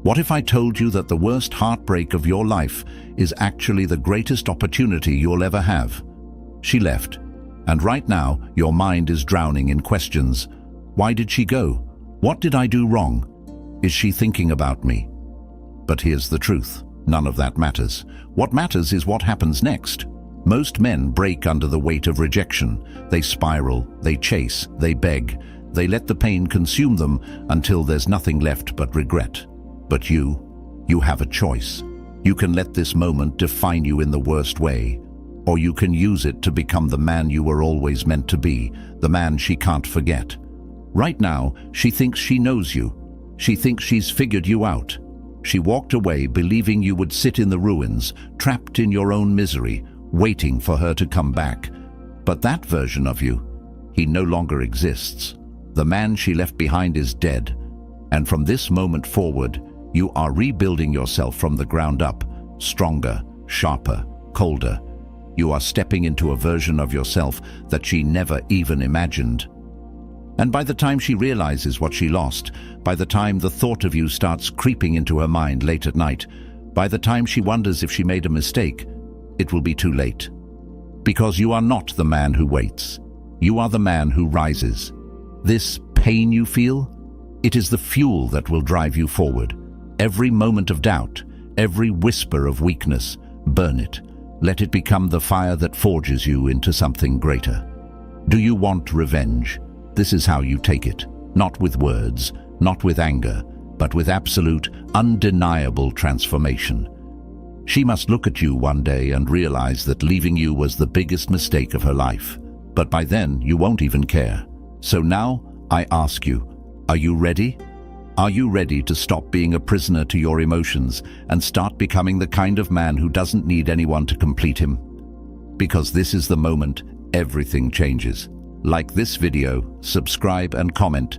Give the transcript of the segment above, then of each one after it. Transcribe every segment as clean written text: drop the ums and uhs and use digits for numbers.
What if I told you that the worst heartbreak of your life is actually the greatest opportunity you'll ever have? She left, and right now your mind is drowning in questions. Why did she go? What did I do wrong? Is she thinking about me? But here's the truth. None of that matters. What matters is what happens next. Most men break under the weight of rejection. They spiral, they chase, they beg. They let the pain consume them until there's nothing left but regret. But you have a choice. You can let this moment define you in the worst way, or you can use it to become the man you were always meant to be, the man she can't forget. Right now, she thinks she knows you. She thinks she's figured you out. She walked away believing you would sit in the ruins, trapped in your own misery, waiting for her to come back. But that version of you, he no longer exists. The man she left behind is dead. And from this moment forward, you are rebuilding yourself from the ground up, stronger, sharper, colder. You are stepping into a version of yourself that she never even imagined. And by the time she realizes what she lost, by the time the thought of you starts creeping into her mind late at night, by the time she wonders if she made a mistake, it will be too late. Because you are not the man who waits. You are the man who rises. This pain you feel, it is the fuel that will drive you forward. Every moment of doubt, every whisper of weakness, burn it. Let it become the fire that forges you into something greater. Do you want revenge? This is how you take it. Not with words, not with anger, but with absolute, undeniable transformation. She must look at you one day and realize that leaving you was the biggest mistake of her life. But by then, you won't even care. So now, I ask you, are you ready? Are you ready to stop being a prisoner to your emotions and start becoming the kind of man who doesn't need anyone to complete him? Because this is the moment everything changes. Like this video, subscribe and comment.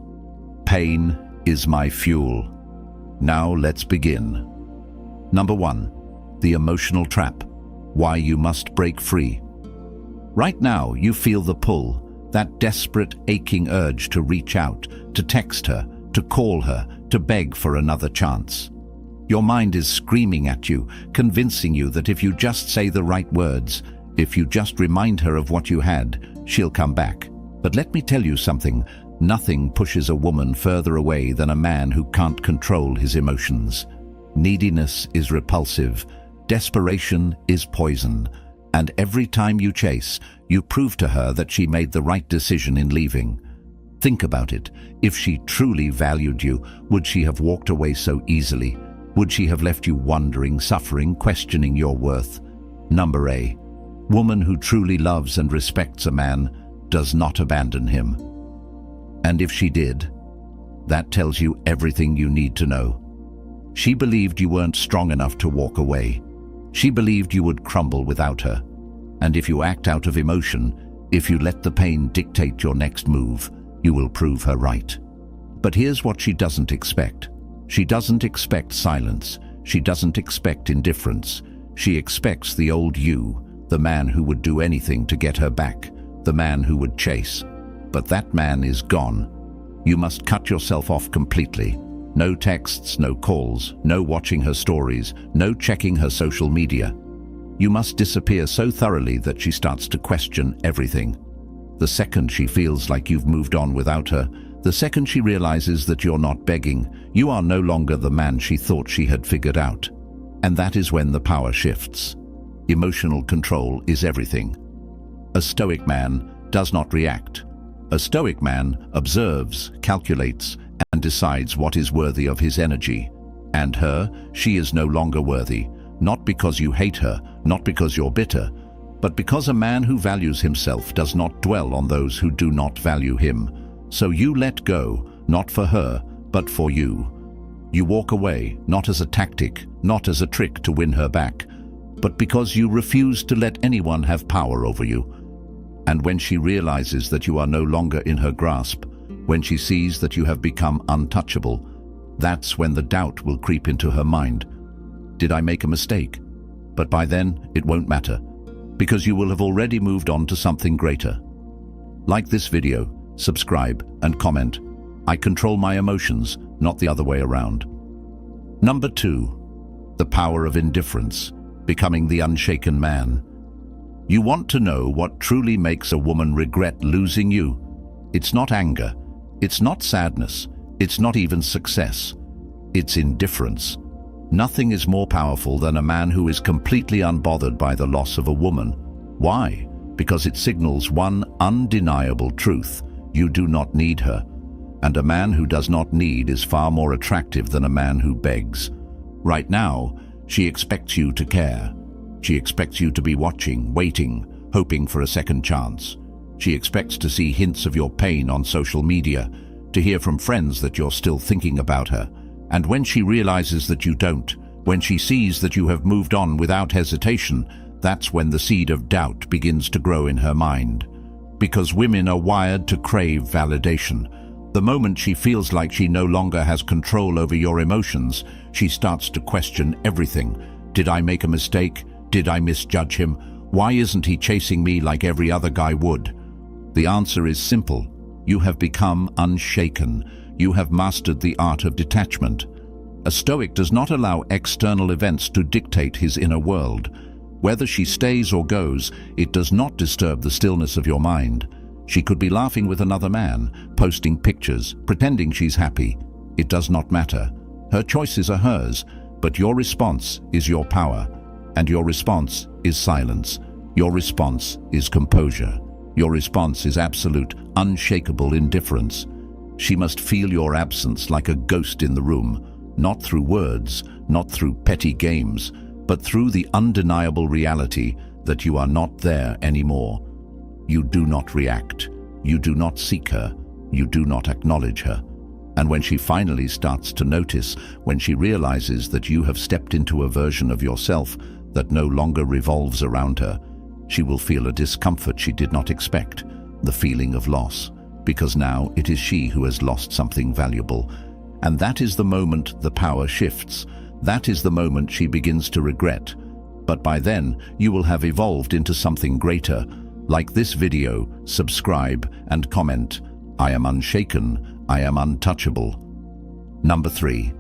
Pain is my fuel. Now let's begin. Number 1, the emotional trap. Why you must break free. Right now, you feel the pull, that desperate, aching urge to reach out, to text her, to call her, to beg for another chance. Your mind is screaming at you, convincing you that if you just say the right words, if you just remind her of what you had, she'll come back. But let me tell you something, nothing pushes a woman further away than a man who can't control his emotions. Neediness is repulsive, desperation is poison, and every time you chase, you prove to her that she made the right decision in leaving. Think about it. If she truly valued you, would she have walked away so easily? Would she have left you wondering, suffering, questioning your worth? Number A. Woman who truly loves and respects a man does not abandon him. And if she did, that tells you everything you need to know. She believed you weren't strong enough to walk away. She believed you would crumble without her. And if you act out of emotion, if you let the pain dictate your next move, you will prove her right. But here's what she doesn't expect. She doesn't expect silence. She doesn't expect indifference. She expects the old you, the man who would do anything to get her back, the man who would chase. But that man is gone. You must cut yourself off completely. No texts, no calls, no watching her stories, no checking her social media. You must disappear so thoroughly that she starts to question everything. The second she feels like you've moved on without her, the second she realizes that you're not begging, you are no longer the man she thought she had figured out. And that is when the power shifts. Emotional control is everything. A Stoic man does not react. A Stoic man observes, calculates, and decides what is worthy of his energy. And her, she is no longer worthy, not because you hate her, not because you're bitter, but because a man who values himself does not dwell on those who do not value him. So you let go, not for her, but for you. You walk away, not as a tactic, not as a trick to win her back, but because you refuse to let anyone have power over you. And when she realizes that you are no longer in her grasp, when she sees that you have become untouchable, that's when the doubt will creep into her mind. Did I make a mistake? But by then, it won't matter, because you will have already moved on to something greater. Like this video, subscribe and comment. I control my emotions, not the other way around. Number 2. The power of indifference, becoming the unshaken man. You want to know what truly makes a woman regret losing you? It's not anger, it's not sadness, it's not even success. It's indifference. Nothing is more powerful than a man who is completely unbothered by the loss of a woman. Why? Because it signals one undeniable truth: you do not need her. And a man who does not need is far more attractive than a man who begs. Right now, she expects you to care. She expects you to be watching, waiting, hoping for a second chance. She expects to see hints of your pain on social media, to hear from friends that you're still thinking about her. And when she realizes that you don't, when she sees that you have moved on without hesitation, that's when the seed of doubt begins to grow in her mind. Because women are wired to crave validation. The moment she feels like she no longer has control over your emotions, she starts to question everything. Did I make a mistake? Did I misjudge him? Why isn't he chasing me like every other guy would? The answer is simple. You have become unshaken. You have mastered the art of detachment. A Stoic does not allow external events to dictate his inner world. Whether she stays or goes, it does not disturb the stillness of your mind. She could be laughing with another man, posting pictures, pretending she's happy. It does not matter. Her choices are hers, but your response is your power. And your response is silence. Your response is composure. Your response is absolute, unshakable indifference. She must feel your absence like a ghost in the room, not through words, not through petty games, but through the undeniable reality that you are not there anymore. You do not react. You do not seek her. You do not acknowledge her. And when she finally starts to notice, when she realizes that you have stepped into a version of yourself that no longer revolves around her, she will feel a discomfort she did not expect, the feeling of loss, because now it is she who has lost something valuable. And that is the moment the power shifts. That is the moment she begins to regret. But by then, you will have evolved into something greater. Like this video, subscribe and comment. I am unshaken. I am untouchable. Number 3.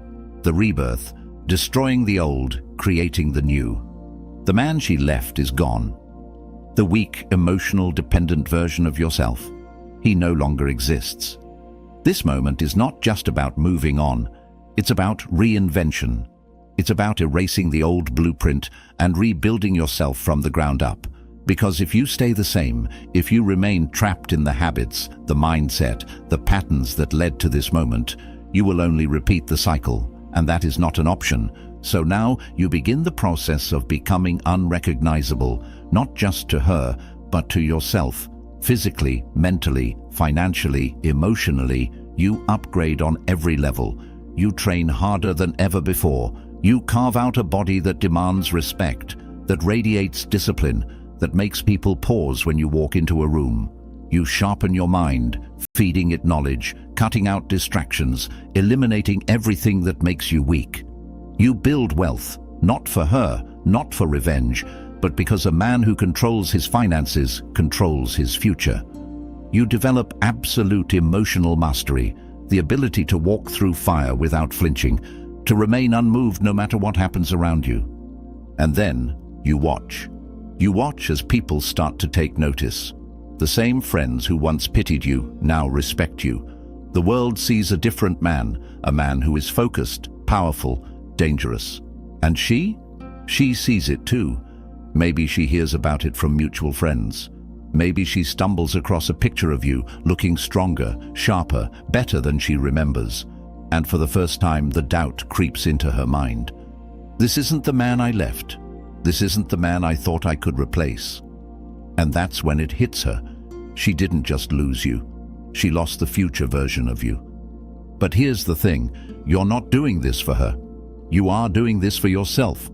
The rebirth. Destroying the old, creating the new. The man she left is gone. The weak, emotional, dependent version of yourself. He no longer exists. This moment is not just about moving on. It's about reinvention. It's about erasing the old blueprint and rebuilding yourself from the ground up. Because if you stay the same, if you remain trapped in the habits, the mindset, the patterns that led to this moment, you will only repeat the cycle, and that is not an option. So now you begin the process of becoming unrecognizable, not just to her, but to yourself. Physically, mentally, financially, emotionally, you upgrade on every level. You train harder than ever before. You carve out a body that demands respect, that radiates discipline, that makes people pause when you walk into a room. You sharpen your mind, feeding it knowledge, cutting out distractions, eliminating everything that makes you weak. You build wealth, not for her, not for revenge, but because a man who controls his finances controls his future. You develop absolute emotional mastery, the ability to walk through fire without flinching, to remain unmoved no matter what happens around you. And then you watch. You watch as people start to take notice. The same friends who once pitied you now respect you. The world sees a different man, a man who is focused, powerful, dangerous. And she sees it too. Maybe she hears about it from mutual friends. Maybe she stumbles across a picture of you looking stronger, sharper, better than she remembers. And for the first time, the doubt creeps into her mind. This isn't the man I left. This isn't the man I thought I could replace. And that's when it hits her. She didn't just lose you. She lost the future version of you. But here's the thing, you're not doing this for her. You are doing this for yourself.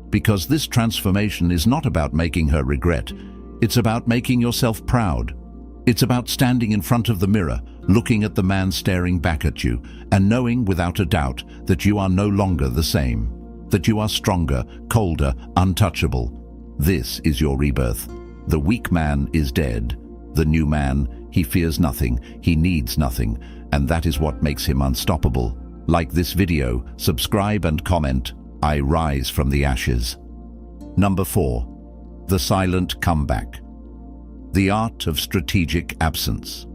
Because this transformation is not about making her regret. It's about making yourself proud. It's about standing in front of the mirror, looking at the man staring back at you, and knowing without a doubt that you are no longer the same. That you are stronger, colder, untouchable. This is your rebirth. The weak man is dead. The new man, he fears nothing, he needs nothing, and that is what makes him unstoppable. Like this video, subscribe and comment. I rise from the ashes. Number 4. The silent comeback. The art of strategic absence.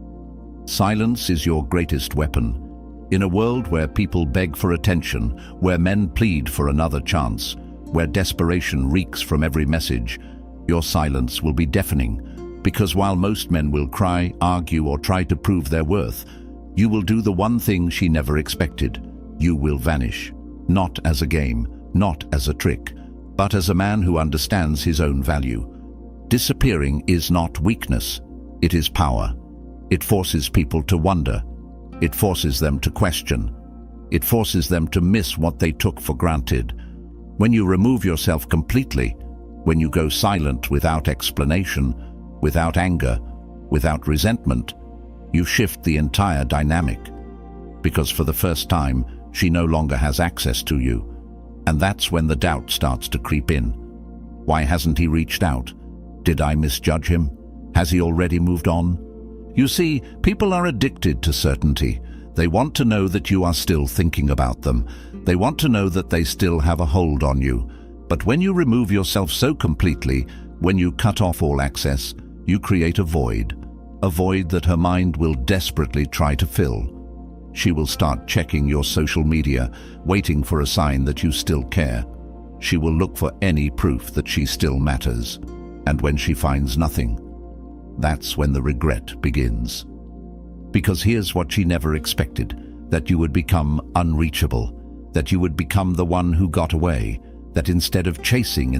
Silence is your greatest weapon. In a world where people beg for attention, where men plead for another chance, where desperation reeks from every message, your silence will be deafening, because while most men will cry, argue, or try to prove their worth, you will do the one thing she never expected. You will vanish, not as a game, not as a trick, but as a man who understands his own value. Disappearing is not weakness, it is power. It forces people to wonder. It forces them to question. It forces them to miss what they took for granted. When you remove yourself completely, when you go silent without explanation, without anger, without resentment, you shift the entire dynamic. Because for the first time, she no longer has access to you. And that's when the doubt starts to creep in. Why hasn't he reached out? Did I misjudge him? Has he already moved on? You see, people are addicted to certainty. They want to know that you are still thinking about them. They want to know that they still have a hold on you. But when you remove yourself so completely, when you cut off all access, you create a void that her mind will desperately try to fill. She will start checking your social media, waiting for a sign that you still care. She will look for any proof that she still matters. And when she finds nothing, that's when the regret begins. Because here's what she never expected, that you would become unreachable, that you would become the one who got away, that instead of chasing,